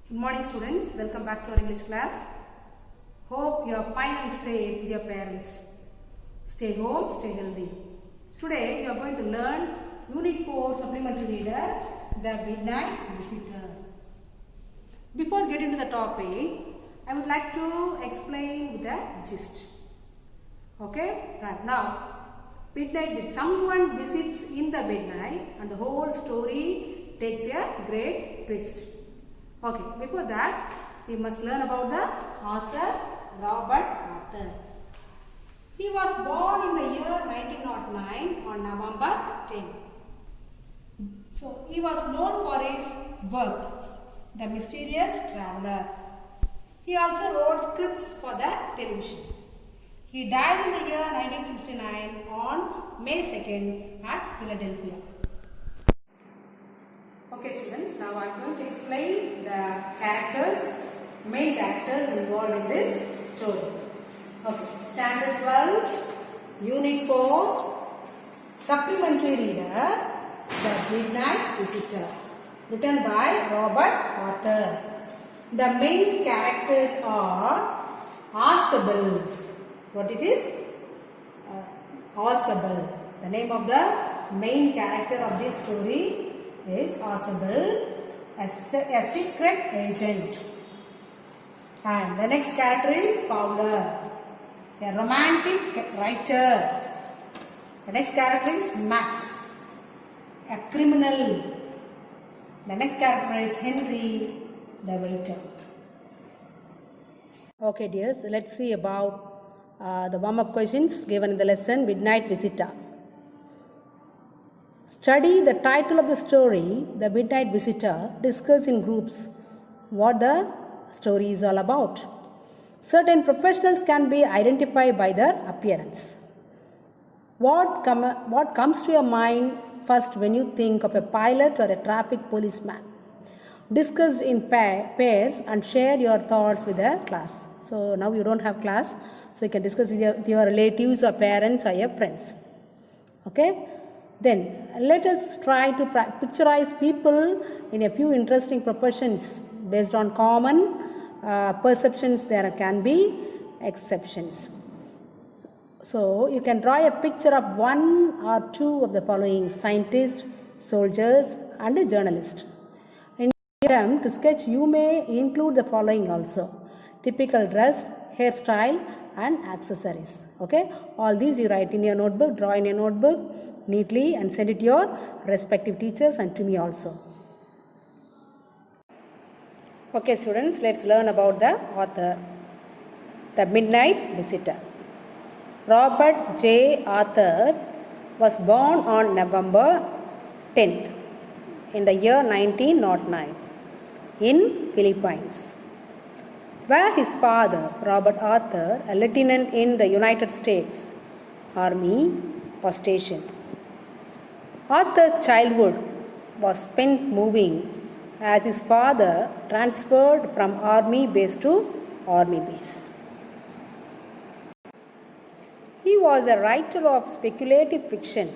Good morning students, welcome back to our English class. Hope you are fine and safe with your parents. Stay home, stay healthy. Today you are going to learn Unit 4 Supplementary Reader, The Midnight Visitor. Before getting to the topic, I would like to explain with a gist. Okay, right now, someone visits in the midnight and the whole story takes a great twist. Okay, before that, we must learn about the author, Robert Arthur. He was born in the year 1909 on November 10. So, he was known for his work, The Mysterious Traveler. He also wrote scripts for the television. He died in the year 1969 on May 2nd at Philadelphia. Okay students, now I am going to explain the main characters involved in this story. Okay, Standard 12, Unit 4, Supplementary Reader, The Midnight Visitor, written by Robert Arthur. The main characters are Ausable. What it is? Ausable. The name of the main character of this story is Ausable, a secret agent. And the next character is Fowler, a romantic writer. The next character is Max, a criminal. The next character is Henry, the waiter. Okay dears, let's see about the warm-up questions given in the lesson Midnight Visitor. Study the title of the story, The Midnight Visitor. Discuss in groups what the story is all about. Certain professionals can be identified by their appearance. What comes to your mind first when you think of a pilot or a traffic policeman? Discuss in pairs and share your thoughts with the class. So now you don't have class, so you can discuss with your relatives or parents or your friends. Okay? Then let us try to picturize people in a few interesting professions. Based on common perceptions, there can be exceptions. So you can draw a picture of one or two of the following: scientists, soldiers, and a journalist. In attempt to sketch, you may include the following also: typical dress, hairstyle, and accessories. Okay, all these you write in your notebook, draw in your notebook neatly and send it to your respective teachers and to me also. Okay students, let's learn about the author. The Midnight Visitor. Robert J. Arthur was born on November 10th in the year 1909 in Philippines, where his father, Robert Arthur, a lieutenant in the United States Army, was stationed. Arthur's childhood was spent moving as his father transferred from army base to army base. He was a writer of speculative fiction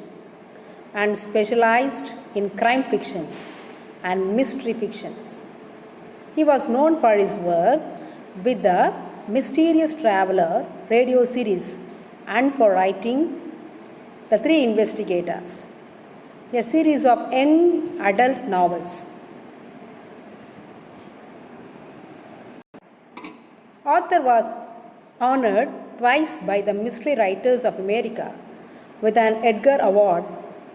and specialized in crime fiction and mystery fiction. He was known for his work with the Mysterious Traveler radio series and for writing The Three Investigators, a series of young adult novels. Arthur was honored twice by the Mystery Writers of America with an Edgar Award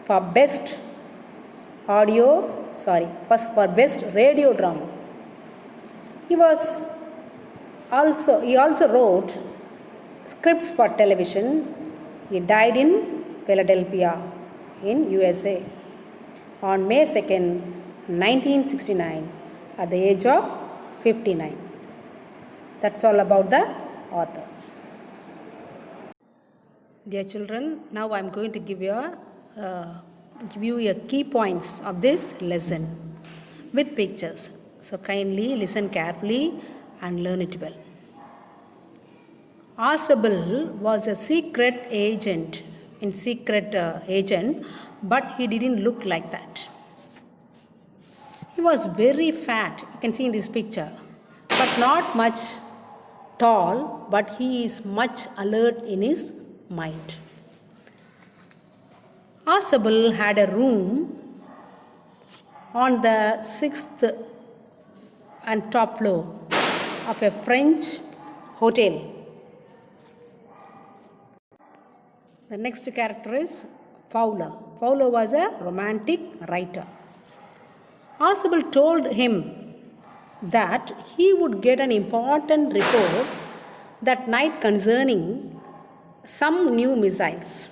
for best radio drama. He also wrote scripts for television. He died in Philadelphia in USA on May 2nd, 1969 at the age of 59. That's all about the author. Dear children, now I am going to give you a key points of this lesson with pictures. So kindly listen carefully and learn it well. Ausable was a secret agent, but he didn't look like that. He was very fat, you can see in this picture, but not much tall, but he is much alert in his mind. Asabel had a room on the 6th and top floor of a French hotel. The next character is Fowler. Fowler was a romantic writer. Asabel told him that he would get an important report that night concerning some new missiles.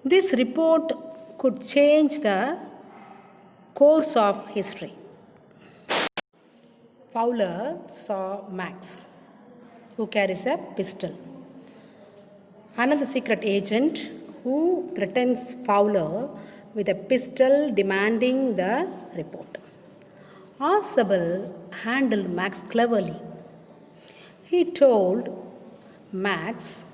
This report could change the course of history. Fowler saw Max, who carries a pistol. Another secret agent who threatens Fowler with a pistol demanding the report. Asabel handled Max cleverly. He told Max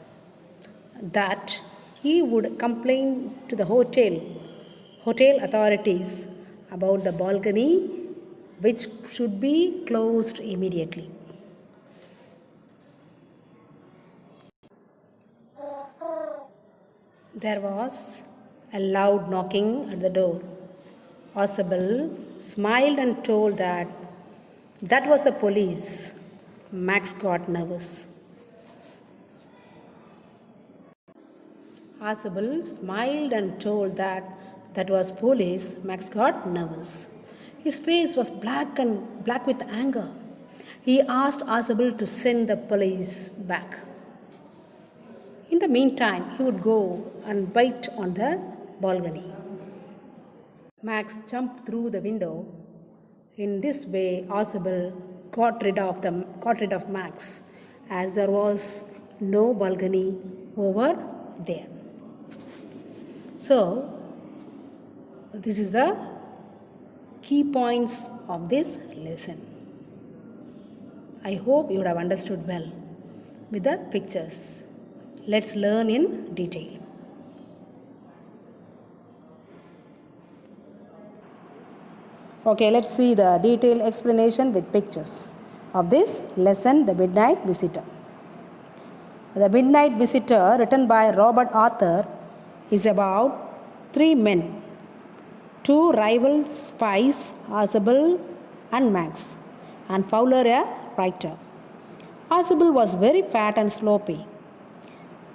that he would complain to the hotel authorities about the balcony, which should be closed immediately. There was a loud knocking at the door. Asabel smiled and told that was the police. Max got nervous. Asabel smiled and told that was police. Max got nervous. His face was black with anger. He asked Asabel to send the police back. In the meantime, he would go and wait on the balcony. Max jumped through the window. In this way, Asabel got rid of Max, as there was no balcony over there. So, this is the key points of this lesson. I hope you would have understood well with the pictures. Let's learn in detail. Okay, let's see the detailed explanation with pictures of this lesson, The Midnight Visitor. The Midnight Visitor, written by Robert Arthur, is about three men, two rival spies, Asabel and Max, and Fowler, a writer. Asabel was very fat and sloppy.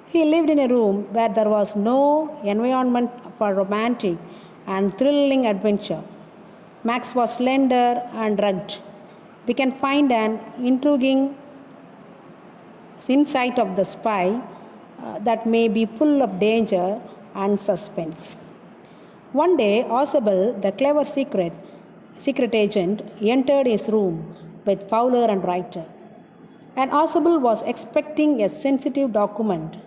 He lived in a room where there was no environment for romantic and thrilling adventure. Max was slender and rugged. We can find an intriguing insight of the spy that may be full of danger and suspense. One day, Asabel, the clever secret agent, entered his room with Fowler and writer. And Asabel was expecting a sensitive document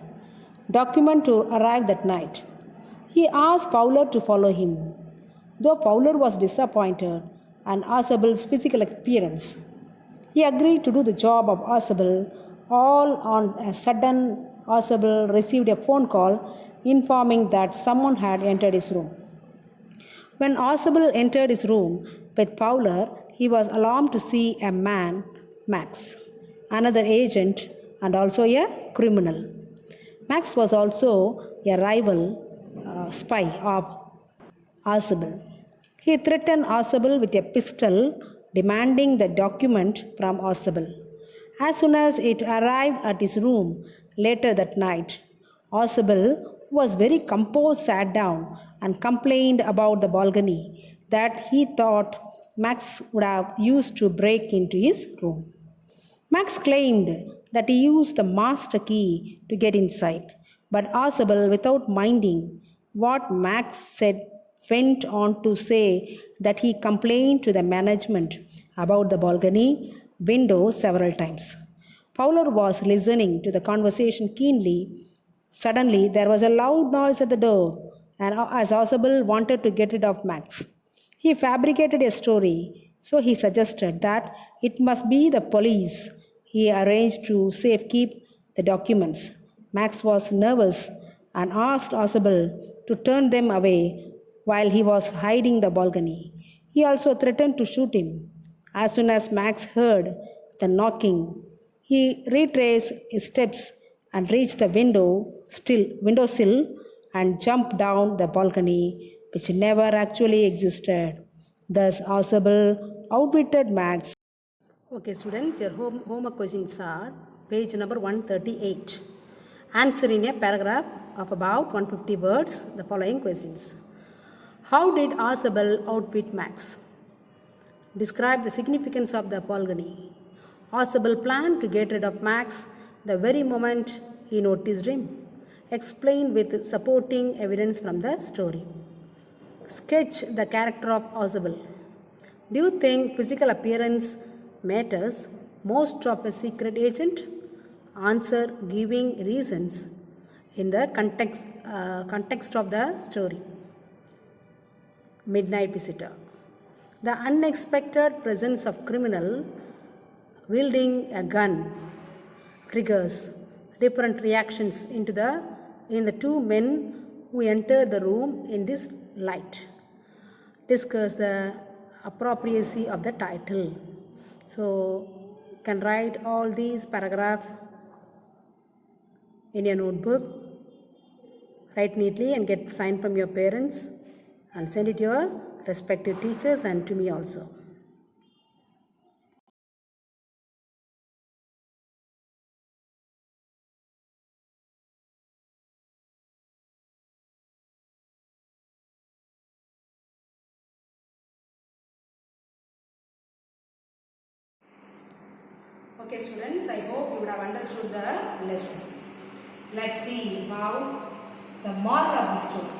to arrive that night. He asked Fowler to follow him. Though Fowler was disappointed in Asabel's physical appearance, he agreed to do the job of Asabel. All on a sudden, Asabel received a phone call informing that someone had entered his room. When Asabel entered his room with Fowler, he was alarmed to see a man, Max, another agent and also a criminal. Max was also a rival spy of Asabel. He threatened Asabel with a pistol, demanding the document from Asabel. As soon as it arrived at his room later that night, Asabel, who was very composed, sat down and complained about the balcony that he thought Max would have used to break into his room. Max claimed that he used the master key to get inside, but Asabel, without minding what Max said, went on to say that he complained to the management about the balcony window several times. Fowler was listening to the conversation keenly. Suddenly, there was a loud noise at the door, and as Asabel wanted to get rid of Max, he fabricated a story, so he suggested that it must be the police. He arranged to safekeep the documents. Max was nervous and asked Asabel to turn them away while he was hiding the balcony. He also threatened to shoot him. As soon as Max heard the knocking, he retraced his steps and reached the windowsill and jumped down the balcony, which never actually existed. Thus, Ausable outwitted Max. Okay, students, your homework questions are page number 138. Answer in a paragraph of about 150 words the following questions. How did Ausable outwit Max? Describe the significance of the balcony. Ausable planned to get rid of Max the very moment he noticed him. Explain with supporting evidence from the story. Sketch the character of Ausable. Do you think physical appearance matters most of a secret agent? Answer giving reasons in the context of the story. Midnight visitor. The unexpected presence of criminal wielding a gun triggers different reactions in the two men who enter the room in this light. Discuss the appropriacy of the title. So you can write all these paragraphs in your notebook. Write neatly and get signed from your parents and send it to your respective teachers and to me also. Okay students, I hope you would have understood the lesson. Let's see now the moral of the story.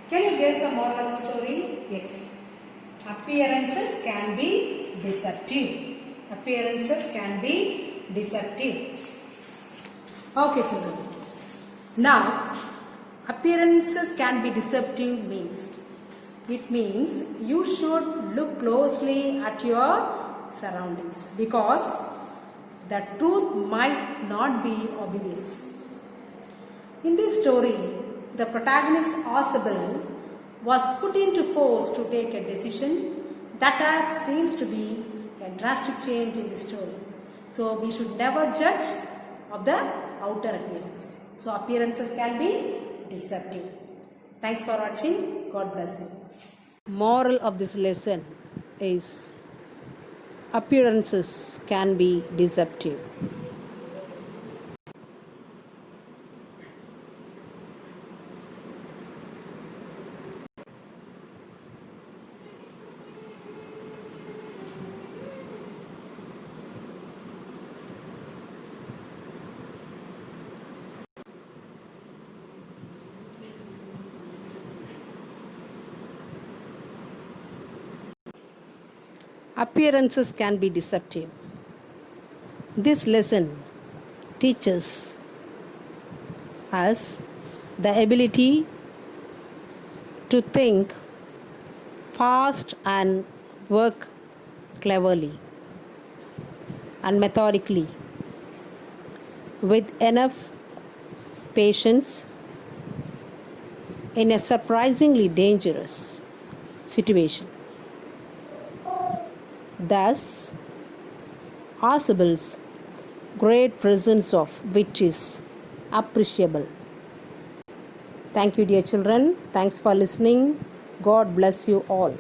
Can you guess the moral of the story? Yes. Appearances can be deceptive. Appearances can be deceptive. Okay children. Now, appearances can be deceptive means. It means you should look closely at your surroundings because the truth might not be obvious. In this story, the protagonist Ausable was put into force to take a decision that seems to be a drastic change in the story. So we should never judge of the outer appearance. So appearances can be deceptive. Thanks for watching. God bless you. Moral of this lesson is appearances can be deceptive. Appearances can be deceptive. This lesson teaches us the ability to think fast and work cleverly and methodically with enough patience in a surprisingly dangerous situation. Thus, Ausable's great presence of wit is appreciable. Thank you, dear children. Thanks for listening. God bless you all.